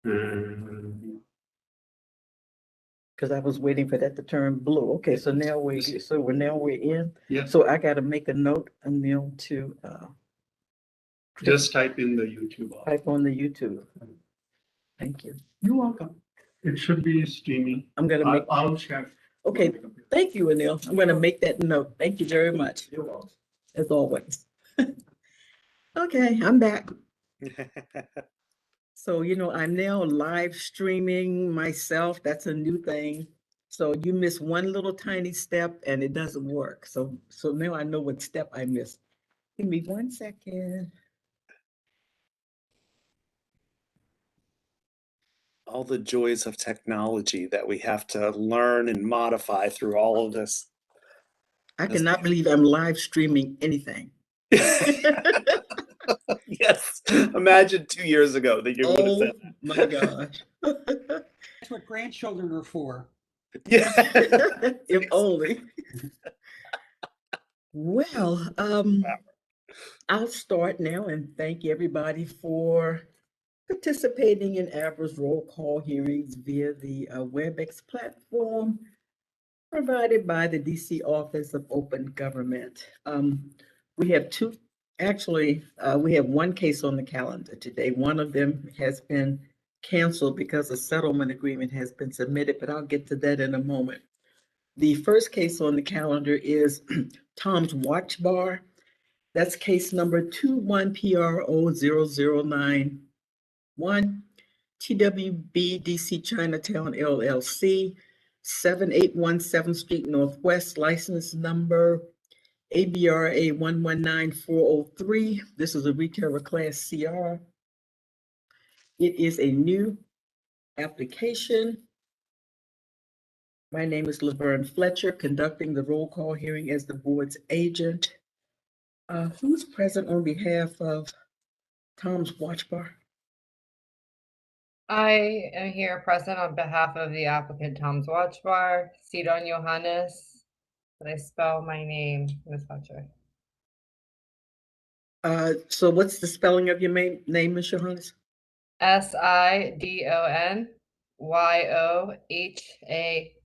Mm, Because I was waiting for that to turn blue. Okay, so now we're in. Yeah, So I gotta make a note, Emil, to just type in the YouTube. type on the YouTube. Thank you. You're welcome. It should be streaming. I'm gonna make, I'll check. okay, thank you, Anil. I'm gonna make that note. Thank you very much, You're welcome. as always. Okay, I'm back. So, I'm now live streaming myself. That's a new thing. So you miss one little tiny step and it doesn't work. So now I know what step I missed. Give me 1 second. All the joys of technology that we have to learn and modify through all of this. I cannot believe I'm live streaming anything. Yes, imagine 2 years ago that you would have Oh said my gosh. That's what grandchildren are for. yeah. If only. Well, I'll start now and thank everybody for participating in ABRA's roll call hearings via the WebEx platform provided by the DC Office of Open Government. We have we have one case on the calendar today. One of them has been canceled because a settlement agreement has been submitted, but I'll get to that in a moment. The first case on the calendar is Tom's Watch Bar. That's case number 21PRO0091, TWB DC Chinatown LLC, 7817 Street Northwest, license number ABRA 119403. This is a retailer class CR. It is a new application. My name is Laverne Fletcher, conducting the roll call hearing as the board's agent. Who's present on behalf of Tom's Watch Bar? I am here present on behalf of the applicant Tom's Watch Bar, Sidon Johannes. Did I spell my name, Ms. Fletcher? So what's the spelling of your name, Ms. Johannes?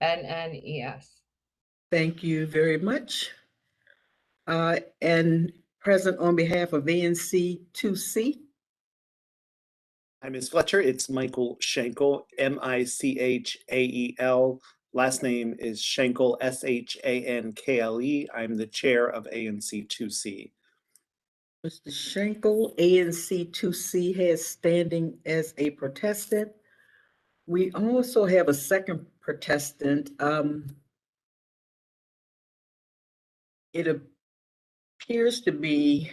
SIDONYOHANNES. Thank you very much. And present on behalf of ANC 2C. Hi, Ms. Fletcher. It's Michael Schenkel, Michael. Last name is Schenkel, SHANKLE. I'm the chair of ANC 2C. Mr. Schenkel, ANC 2C has standing as a protestant. We also have a second protestant. It appears to be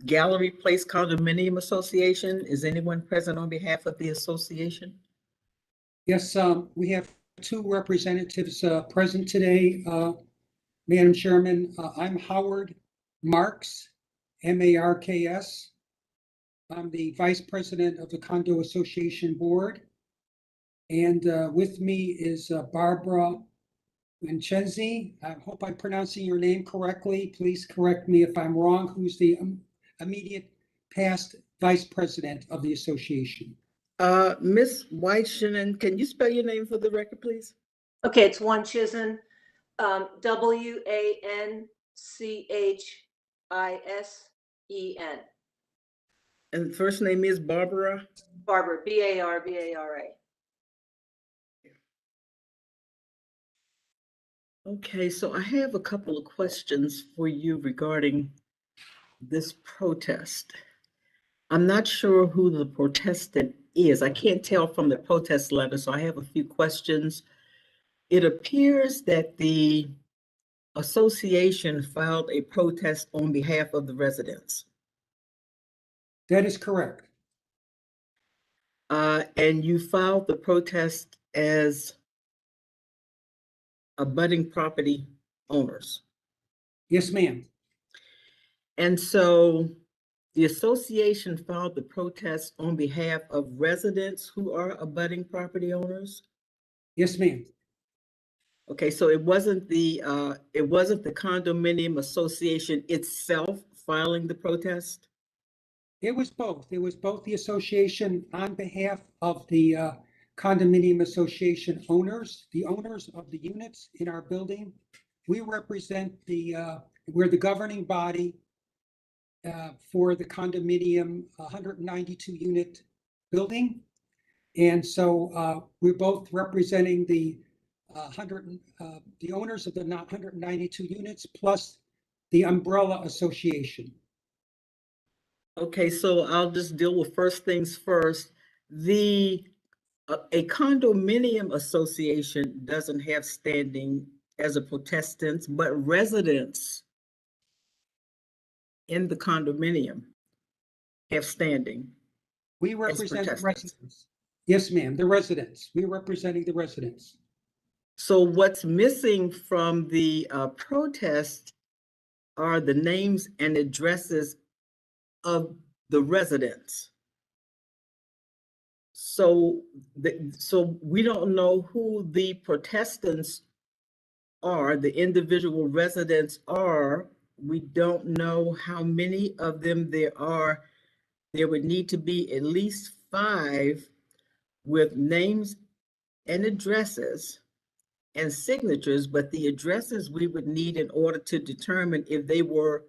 Gallery Place Condominium Association. Is anyone present on behalf of the association? Yes, we have two representatives present today. Madam Chairman, I'm Howard Marks, MARKS. I'm the Vice President of the Condo Association Board. And with me is Barbara Vincenzi. I hope I'm pronouncing your name correctly. Please correct me if I'm wrong. Who's the immediate past Vice President of the association? Ms. Whiteson, can you spell your name for the record, please? Okay, it's Wanchisen, WANCHISEN. And the first name is Barbara? Barbara, BARBARA. Okay, so I have a couple of questions for you regarding this protest. I'm not sure who the protestant is. I can't tell from the protest letter, so I have a few questions. It appears that the association filed a protest on behalf of the residents. That is correct. And you filed the protest as abutting property owners. Yes, ma'am. And so the association filed the protest on behalf of residents who are abutting property owners? Yes, ma'am. Okay, so it wasn't the condominium association itself filing the protest? It was both. It was both the association on behalf of the condominium association owners, the owners of the units in our building. We represent we're the governing body for the condominium 192 unit building. And so we're both representing the owners of the 192 units plus the umbrella association. Okay, so I'll just deal with first things first. A condominium association doesn't have standing as a protestant, but residents in the condominium have standing. We represent the protestants. residents. Yes, ma'am, the residents. We're representing the residents. So what's missing from the protest are the names and addresses of the residents. So we don't know who the protestants are, the individual residents are. We don't know how many of them there are. There would need to be at least 5 with names and addresses and signatures, but the addresses we would need in order to determine if they were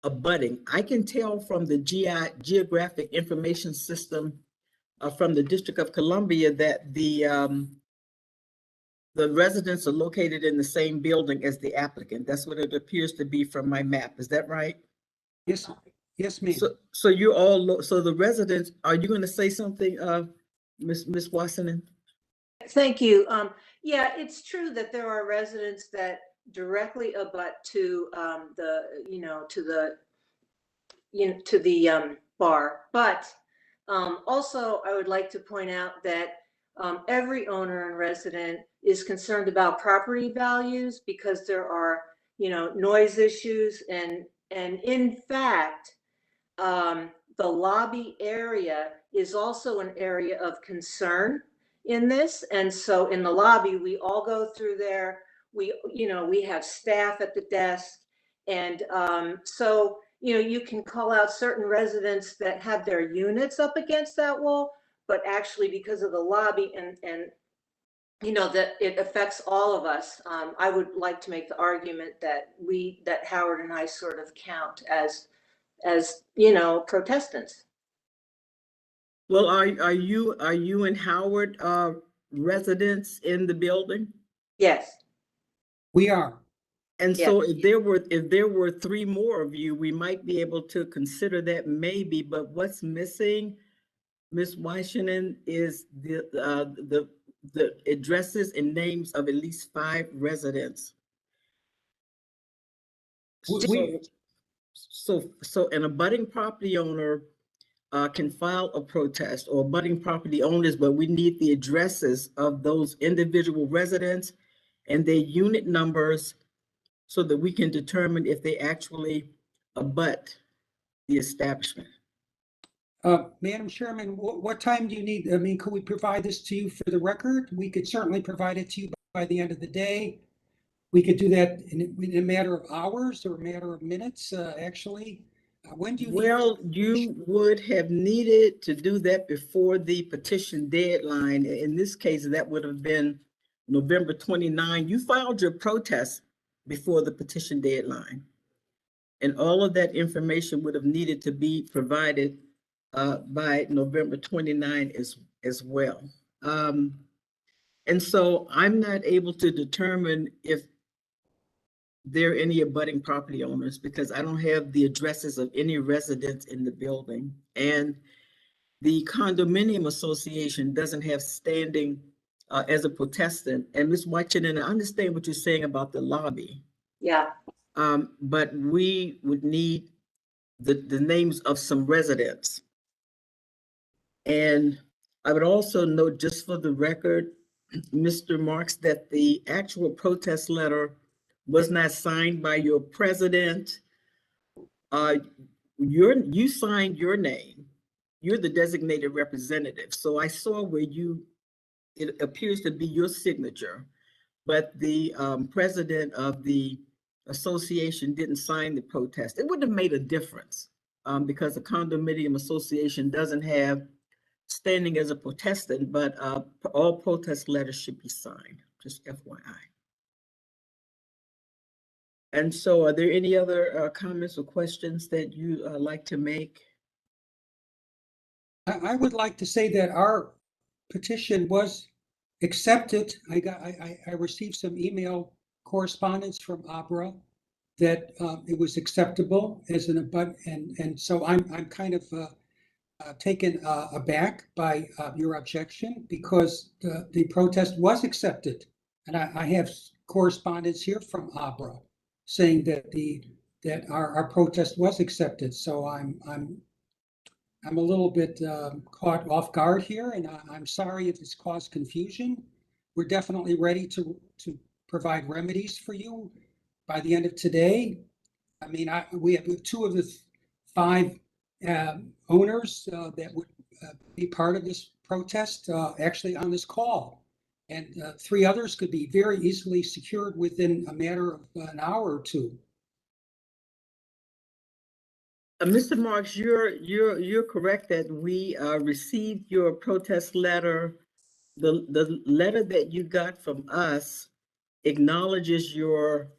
abutting. I can tell from the geographic information system from the District of Columbia that the residents are located in the same building as the applicant. That's what it appears to be from my map. Is that right? Yes, yes, ma'am. So you're all, so the residents, are you going to say something, Ms. Wasserman? Thank you. Yeah, it's true that there are residents that directly abut to the bar. But also, I would like to point out that every owner and resident is concerned about property values because there are, noise issues, and in fact, the lobby area is also an area of concern in this. And so in the lobby, we all go through there. We have staff at the desk. And so, you can call out certain residents that have their units up against that wall, but actually because of the lobby and that it affects all of us. I would like to make the argument that Howard and I sort of count as protestants. Well, are you and Howard residents in the building? Yes. We are. And Yeah. so if there were 3 more of you, we might be able to consider that maybe, but what's missing, Ms. Washington, is the addresses and names of at least 5 residents. So an abutting property owner can file a protest, or abutting property owners, but we need the addresses of those individual residents and their unit numbers so that we can determine if they actually abut the establishment. Madam Chairman, what time do you need? I mean, could we provide this to you for the record? We could certainly provide it to you by the end of the day. We could do that in a matter of hours or a matter of minutes, actually. When do you need? Well, you would have needed to do that before the petition deadline. In this case, that would have been November 29. You filed your protest before the petition deadline. And all of that information would have needed to be provided by November 29 as well. And so I'm not able to determine if there are any abutting property owners because I don't have the addresses of any residents in the building. And the condominium association doesn't have standing as a protestant. And Ms. Washington, I understand what you're saying about the lobby. Yeah. But we would need the names of some residents. And I would also note, just for the record, Mr. Marks, that the actual protest letter was not signed by your president. You signed your name. You're the designated representative. So I saw where it appears to be your signature, but the president of the association didn't sign the protest. It wouldn't have made a difference because the condominium association doesn't have standing as a protestant, but all protest letters should be signed, just FYI. And so are there any other comments or questions that you like to make? I would like to say that our petition was accepted. I received some email correspondence from ABRA that it was acceptable as an abut, and so I'm kind of taken aback by your objection because the protest was accepted. And I have correspondence here from ABRA saying that our protest was accepted. So I'm a little bit caught off guard here, and I'm sorry if it's caused confusion. We're definitely ready to provide remedies for you by the end of today. I mean, we have two of the five owners that would be part of this protest actually on this call. And three others could be very easily secured within a matter of an hour or two. Mr. Marks, you're correct that we received your protest letter. The letter that you got from us acknowledges your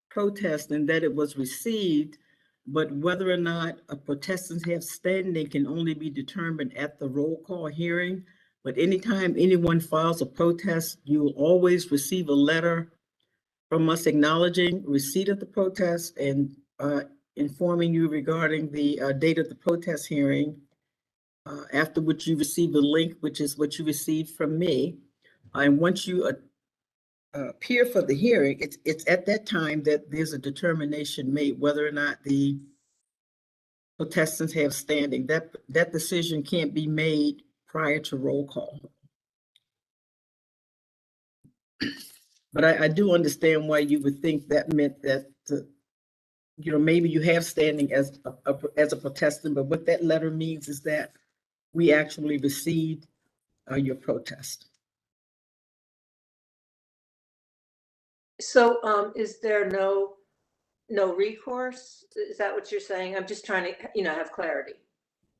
protest and that it was received, but whether or not a protestants have standing can only be determined at the roll call hearing. But anytime anyone files a protest, you will always receive a letter from us acknowledging receipt of the protest and informing you regarding the date of the protest hearing, after which you receive the link, which is what you received from me. And once you appear for the hearing, it's at that time that there's a determination made whether or not the protestants have standing. That decision can't be made prior to roll call. But I do understand why you would think that meant that maybe you have standing as a protestant, but what that letter means is that we actually received your protest. So is there no recourse? Is that what you're saying? I'm just trying to, have clarity.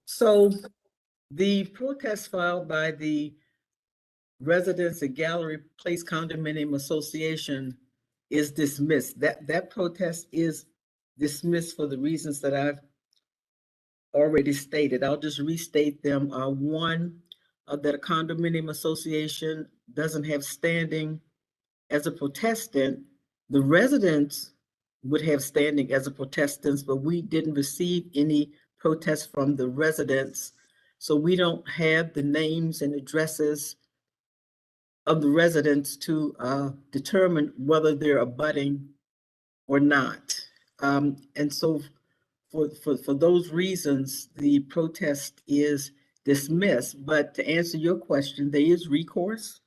So the protest filed by the Residents at Gallery Place Condominium Association is dismissed. That protest is dismissed for the reasons that I've already stated. I'll just restate them. One, that a condominium association doesn't have standing as a protestant. The residents would have standing as a protestant, but we didn't receive any protests from the residents. So we don't have the names and addresses of the residents to determine whether they're abutting or not. And so for those reasons, the protest is dismissed. But to answer your question, there is recourse.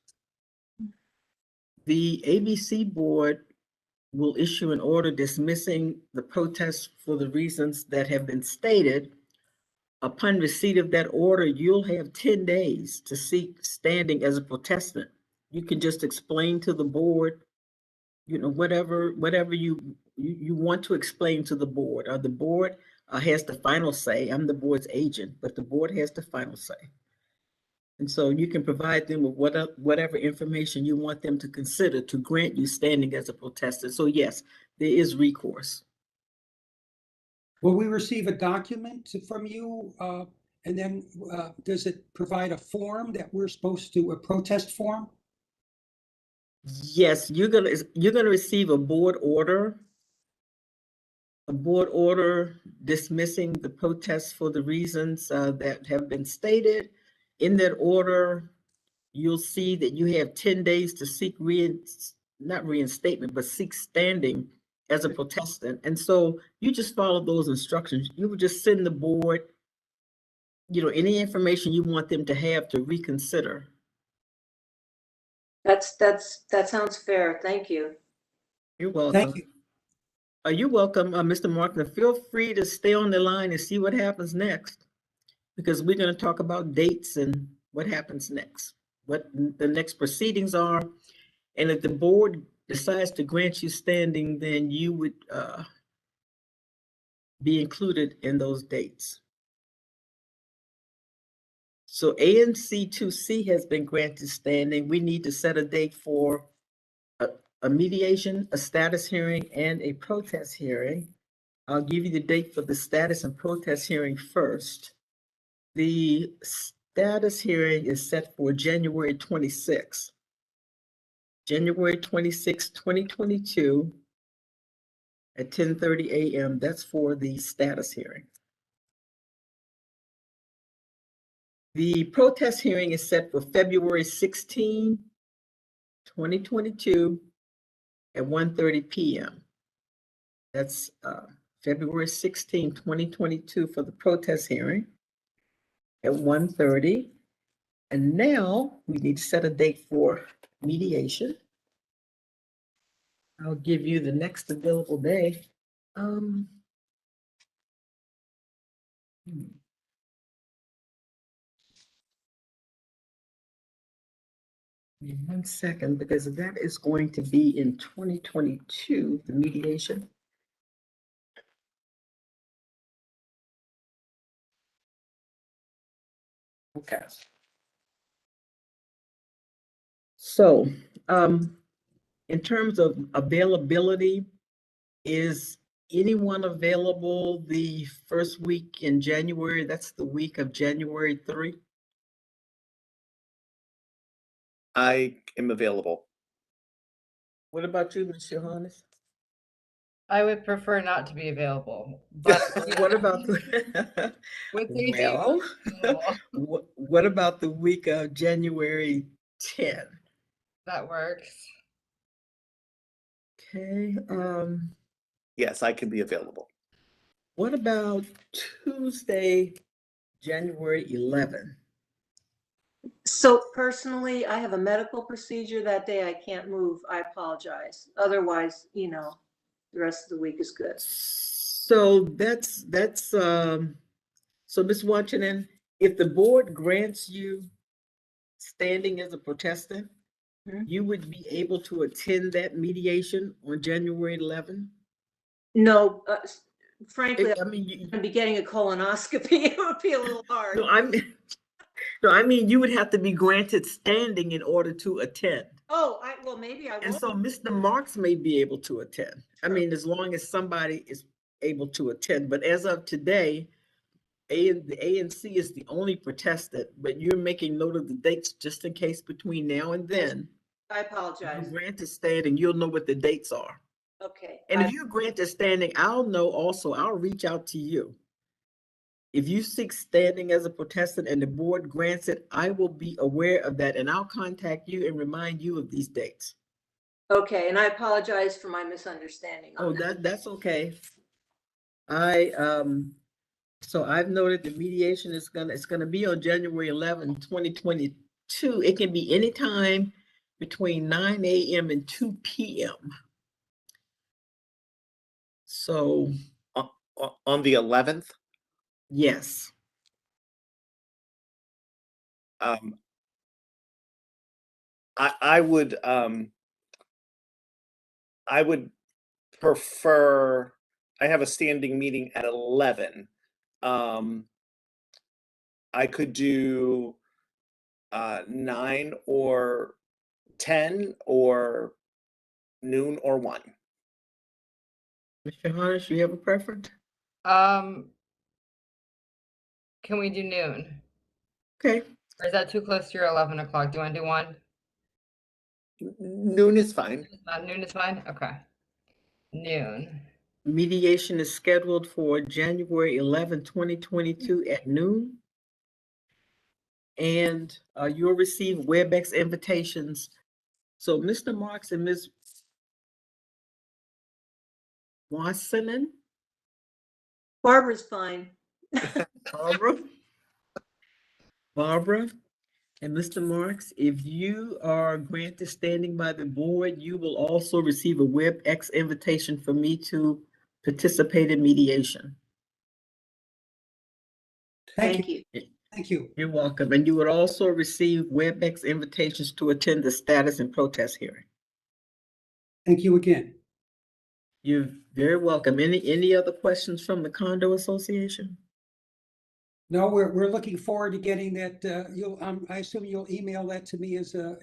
The ABC board will issue an order dismissing the protest for the reasons that have been stated. Upon receipt of that order, you'll have 10 days to seek standing as a protestant. You can just explain to the board, whatever you want to explain to the board. The board has the final say. I'm the board's agent, but the board has the final say. And so you can provide them with whatever information you want them to consider to grant you standing as a protestant. So yes, there is recourse. Will we receive a document from you? And then does it provide a form that we're supposed to, a protest form? Yes, you're gonna receive a board order dismissing the protests for the reasons that have been stated. In that order, you'll see that you have 10 days to seek not reinstatement, but seek standing as a protestant. And so you just follow those instructions. You would just send the board, any information you want them to have to reconsider. That sounds fair. Thank you. You're welcome. Thank you. You're welcome, Mr. Markman. Feel free to stay on the line and see what happens next, because we're going to talk about dates and what happens next, what the next proceedings are. And if the board decides to grant you standing, then you would be included in those dates. So ANC 2C has been granted standing. We need to set a date for a mediation, a status hearing, and a protest hearing. I'll give you the date for the status and protest hearing first. The status hearing is set for January 26th. January 26th, 2022 at 10:30 a.m. That's for the status hearing. The protest hearing is set for February 16, 2022 at 1:30 p.m. That's February 16, 2022 for the protest hearing at 1:30. And now we need to set a date for mediation. I'll give you the next available day. Give me 1 second, because that is going to be in 2022, the mediation. Okay. So, in terms of availability, is anyone available the first week in January? That's the week of January 3. I am available. What about you, Ms. Johannes? I would prefer not to be available, but What about the, with the well, available. what about the week of January 10? That works. Okay, Yes, I can be available. what about Tuesday, January 11? So personally, I have a medical procedure that day. I can't move. I apologize. Otherwise, the rest of the week is good. So so Ms. Washington, if the board grants you standing as a protestant, Mhm. you would be able to attend that mediation on January 11? No, frankly, I mean, I'm gonna be getting a colonoscopy. It would be a little hard. no, I mean, you would have to be granted standing in order to attend. Oh, well, maybe I And won't. so Mr. Marks may be able to attend. I Sure. mean, as long as somebody is able to attend, but as of today, the ANC is the only protestant, but you're making note of the dates just in case between now and then. I If apologize. you grant a standing, you'll know what the dates are. Okay. And if you grant a standing, I'll know also, I'll reach out to you. If you seek standing as a protestant and the board grants it, I will be aware of that and I'll contact you and remind you of these dates. Okay, and I apologize for my misunderstanding Oh, on that. that's okay. So I've noted the mediation is it's gonna be on January 11, 2022. It can be anytime between 9 a.m. and 2 p.m. So, On the 11th, yes. I would prefer, I have a standing meeting at 11. I could do 9 or 10 or noon or 1. Mr. Harnish, you have a preference? Can we do noon? Okay, Or is that too close to your 11 o'clock? Do you want to do 1? Noon is fine. Noon is fine? Okay. Noon. mediation is scheduled for January 11, 2022 at noon. And you'll receive WebEx invitations. So Mr. Marks and Ms. Wasserman, Barbara's fine. Barbara and Mr. Marks, if you are granted standing by the board, you will also receive a WebEx invitation for me to participate in mediation. Thank you. you. Thank you. You're welcome. And you would also receive WebEx invitations to attend the status and protest hearing. Thank you again. You're very welcome. Any other questions from the condo association? No, we're looking forward to getting that, I assume you'll email that to me as a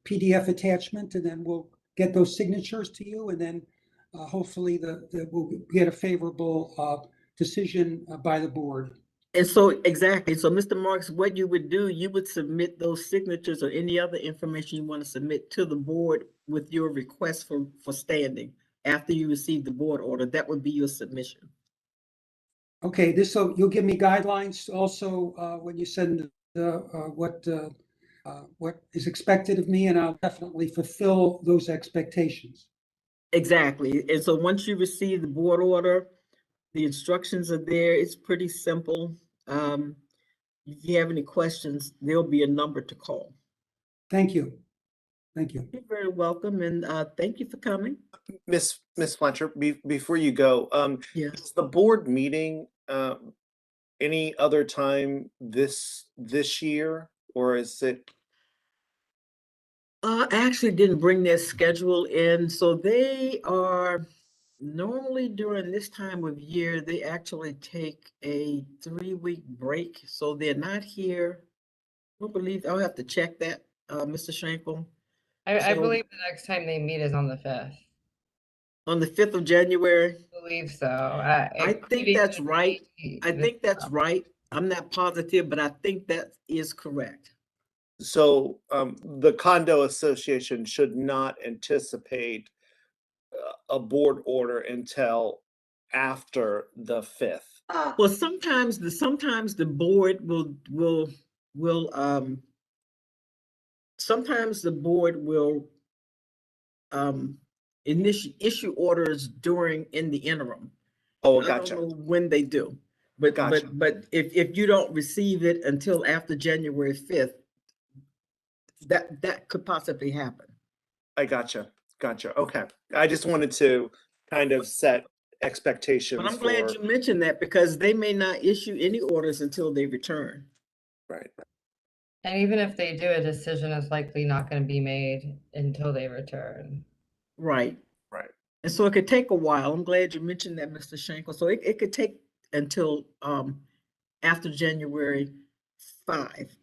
PDF attachment, and then we'll get those signatures to you, and then hopefully we'll get a favorable decision by the board. And so, exactly. So, Mr. Marks, what you would do, you would submit those signatures or any other information you want to submit to the board with your request for standing after you receive the board order. That would be your submission. Okay, so you'll give me guidelines also when you send what is expected of me, and I'll definitely fulfill those expectations. Exactly. And so once you receive the board order, the instructions are there. It's pretty simple. If you have any questions, there'll be a number to call. Thank you. Thank you. You're very welcome, and thank you for coming. Miss Fletcher, before you go, Yeah. is the board meeting any other time this year, or is it? I actually didn't bring their schedule in, so they are normally during this time of year, they actually take a 3-week break, so they're not here. I don't believe, I'll have to check that, Mr. Schenkel. I So- believe the next time they meet is on the 5th. On the 5th of January, I believe so. I think that's right. I think that's right. I'm not positive, but I think that is correct. So the condo association should not anticipate a board order until after the 5th. Well, sometimes the board will sometimes the board will issue orders in the interim. Oh, I gotcha. don't know when they do, but Gotcha. but if you don't receive it until after January 5th, that could possibly happen. I gotcha. Okay. I just wanted to kind of set expectations But I'm glad for, you mentioned that because they may not issue any orders until they return. right. And even if they do, a decision is likely not going to be made until they return. Right. Right. And so it could take a while. I'm glad you mentioned that, Mr. Schenkel. So it could take until after January 5.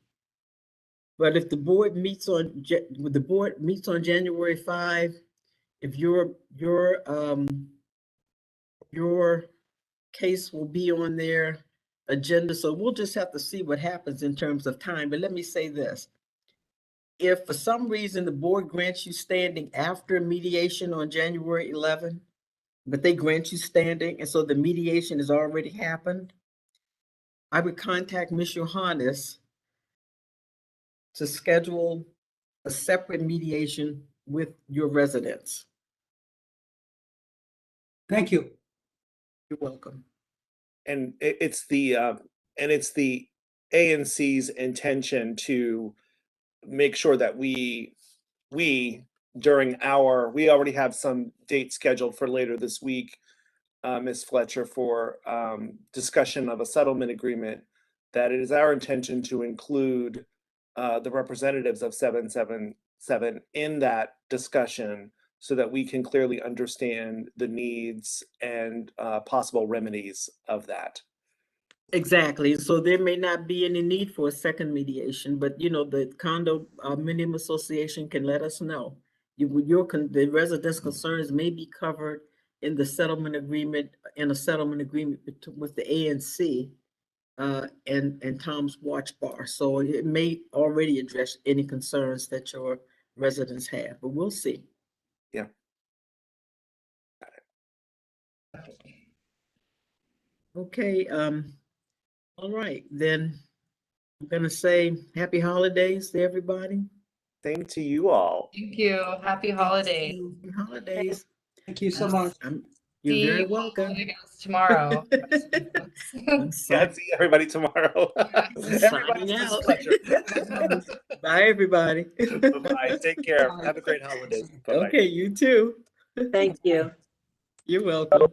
But if the board meets on January 5, if your case will be on their agenda, so we'll just have to see what happens in terms of time. But let me say this. If for some reason the board grants you standing after mediation on January 11, but they grant you standing, and so the mediation has already happened, I would contact Ms. Johannes to schedule a separate mediation with your residents. Thank you. You're welcome. And it's the ANC's intention to make sure that we already have some dates scheduled for later this week, Ms. Fletcher, for discussion of a settlement agreement, that it is our intention to include the representatives of 777 in that discussion so that we can clearly understand the needs and possible remedies of that. Exactly. So there may not be any need for a second mediation, but the condominium association can let us know. The residents' concerns may be covered in a settlement agreement with the ANC and Tom's Watch Bar. So it may already address any concerns that your residents have, but we'll see. Yeah. Okay, all right, then I'm gonna say happy holidays to everybody. Same to you all. Thank you. Happy holidays. Happy holidays. Thank you so much. You're See very you all, welcome. I guess, tomorrow. I'm Yeah, see everybody tomorrow. signing Miss out. Fletcher. Bye, everybody. Bye-bye. Take care. Have a great holiday. Bye-bye. Okay, you too. Thank you. You're welcome.